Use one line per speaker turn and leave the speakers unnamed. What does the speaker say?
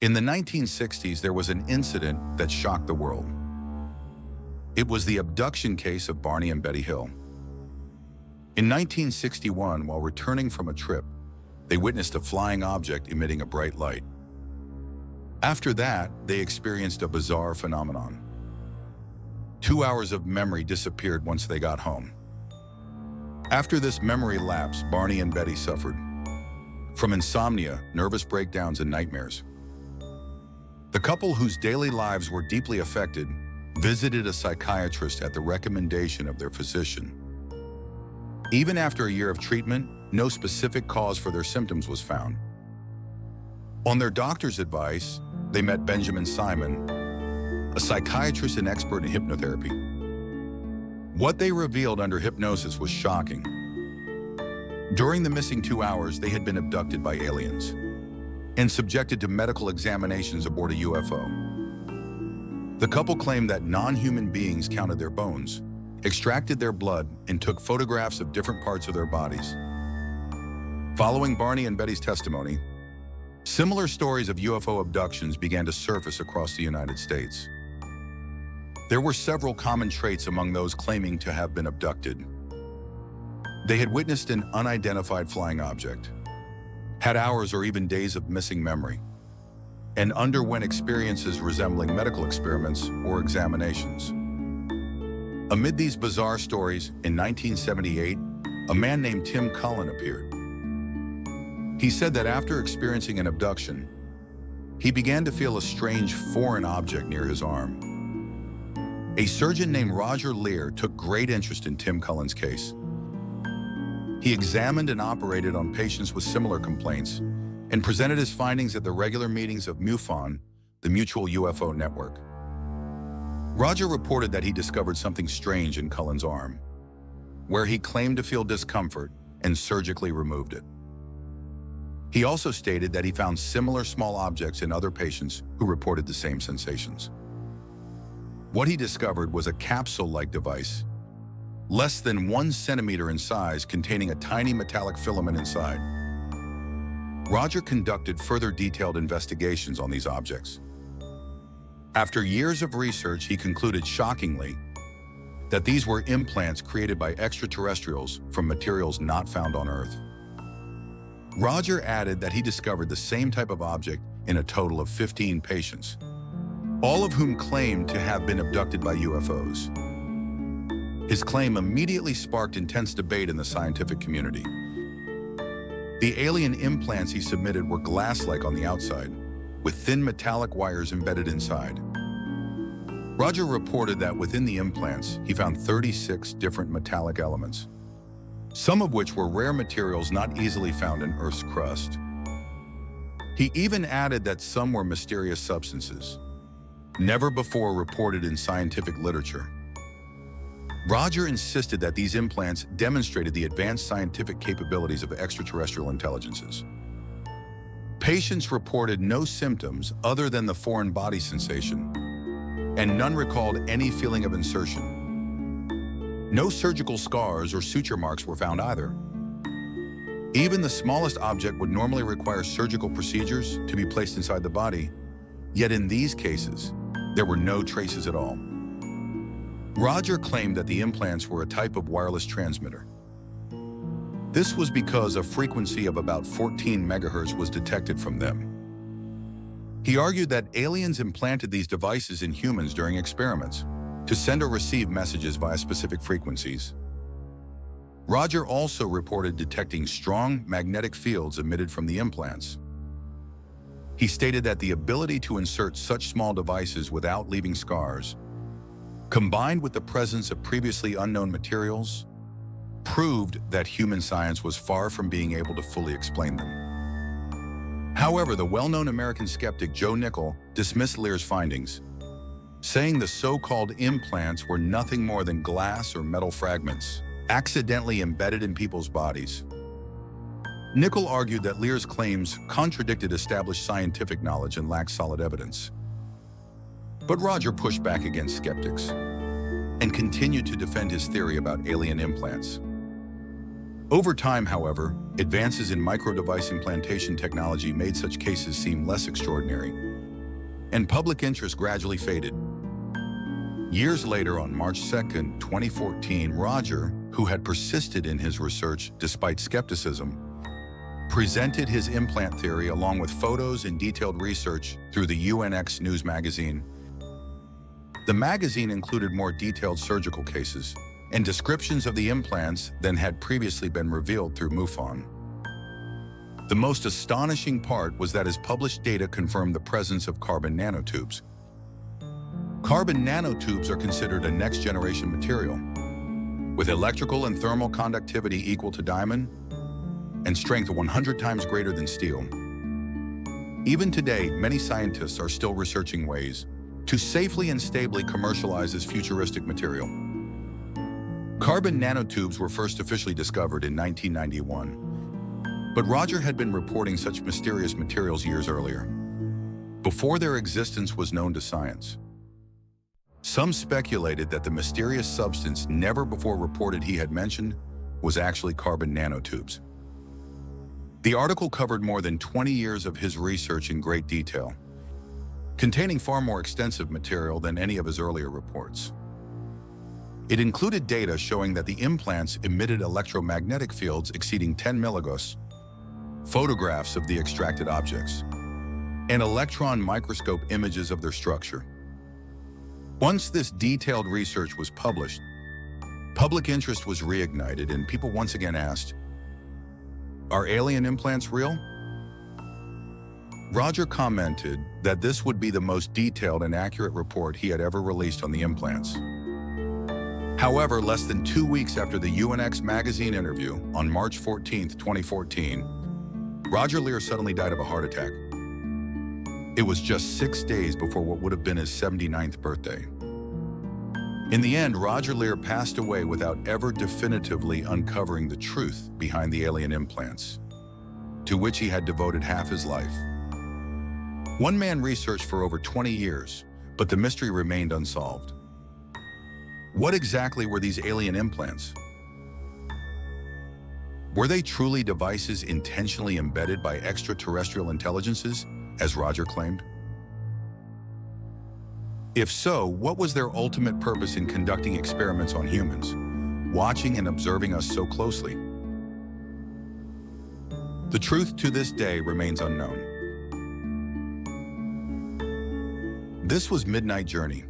In the 1960s, there was an incident that shocked the world. It was the abduction case of Barney and Betty Hill. In 1961, while returning from a trip, they witnessed a flying object emitting a bright light. After that, they experienced a bizarre phenomenon. 2 hours of memory disappeared once they got home. After this memory lapse, Barney and Betty suffered from insomnia, nervous breakdowns, and nightmares. The couple, whose daily lives were deeply affected, visited a psychiatrist at the recommendation of their physician. Even after a year of treatment, no specific cause for their symptoms was found. On their doctor's advice, they met Benjamin Simon, a psychiatrist and expert in hypnotherapy. What they revealed under hypnosis was shocking. During the missing 2 hours, they had been abducted by aliens and subjected to medical examinations aboard a UFO. The couple claimed that non-human beings counted their bones, extracted their blood, and took photographs of different parts of their bodies. Following Barney and Betty's testimony, similar stories of UFO abductions began to surface across the United States. There were several common traits among those claiming to have been abducted. They had witnessed an unidentified flying object, had hours or even days of missing memory, and underwent experiences resembling medical experiments or examinations. Amid these bizarre stories, in 1978, a man named Tim Cullen appeared. He said that after experiencing an abduction, he began to feel a strange foreign object near his arm. A surgeon named Roger Lear took great interest in Tim Cullen's case. He examined and operated on patients with similar complaints and presented his findings at the regular meetings of MUFON, the Mutual UFO Network. Roger reported that he discovered something strange in Cullen's arm, where he claimed to feel discomfort and surgically removed it. He also stated that he found similar small objects in other patients who reported the same sensations. What he discovered was a capsule-like device, less than 1 centimeter in size, containing a tiny metallic filament inside. Roger conducted further detailed investigations on these objects. After years of research, he concluded shockingly that these were implants created by extraterrestrials from materials not found on Earth. Roger added that he discovered the same type of object in a total of 15 patients, all of whom claimed to have been abducted by UFOs. His claim immediately sparked intense debate in the scientific community. The alien implants he submitted were glass-like on the outside, with thin metallic wires embedded inside. Roger reported that within the implants, he found 36 different metallic elements, some of which were rare materials not easily found in Earth's crust. He even added that some were mysterious substances, never before reported in scientific literature. Roger insisted that these implants demonstrated the advanced scientific capabilities of extraterrestrial intelligences. Patients reported no symptoms other than the foreign body sensation, and none recalled any feeling of insertion. No surgical scars or suture marks were found either. Even the smallest object would normally require surgical procedures to be placed inside the body, yet in these cases, there were no traces at all. Roger claimed that the implants were a type of wireless transmitter. This was because a frequency of about 14 megahertz was detected from them. He argued that aliens implanted these devices in humans during experiments to send or receive messages via specific frequencies. Roger also reported detecting strong magnetic fields emitted from the implants. He stated that the ability to insert such small devices without leaving scars, combined with the presence of previously unknown materials, proved that human science was far from being able to fully explain them. However, the well-known American skeptic Joe Nickell dismissed Lear's findings, saying the so-called implants were nothing more than glass or metal fragments accidentally embedded in people's bodies. Nickell argued that Lear's claims contradicted established scientific knowledge and lacked solid evidence. But Roger pushed back against skeptics and continued to defend his theory about alien implants. Over time, however, advances in micro-device implantation technology made such cases seem less extraordinary and public interest gradually faded. Years later, on March 2, 2014, Roger, who had persisted in his research despite skepticism, presented his implant theory along with photos and detailed research through the UNX News magazine. The magazine included more detailed surgical cases and descriptions of the implants than had previously been revealed through MUFON. The most astonishing part was that his published data confirmed the presence of carbon nanotubes. Carbon nanotubes are considered a next-generation material, with electrical and thermal conductivity equal to diamond and strength 100 times greater than steel. Even today, many scientists are still researching ways to safely and stably commercialize this futuristic material. Carbon nanotubes were first officially discovered in 1991, but Roger had been reporting such mysterious materials years earlier, before their existence was known to science. Some speculated that the mysterious substance never before reported he had mentioned was actually carbon nanotubes. The article covered more than 20 years of his research in great detail, containing far more extensive material than any of his earlier reports. It included data showing that the implants emitted electromagnetic fields exceeding 10 milligauss, photographs of the extracted objects, and electron microscope images of their structure. Once this detailed research was published, public interest was reignited and people once again asked, "Are alien implants real?" Roger commented that this would be the most detailed and accurate report he had ever released on the implants. However, less than 2 weeks after the UNX magazine interview on March 14, 2014, Roger Leir suddenly died of a heart attack. It was just 6 days before what would have been his 79th birthday. In the end, Roger Leir passed away without ever definitively uncovering the truth behind the alien implants, to which he had devoted half his life. One man researched for over 20 years, but the mystery remained unsolved. What exactly were these alien implants? Were they truly devices intentionally embedded by extraterrestrial intelligences, as Roger claimed? If so, what was their ultimate purpose in conducting experiments on humans, watching and observing us so closely? The truth to this day remains unknown. This was Midnight Journey,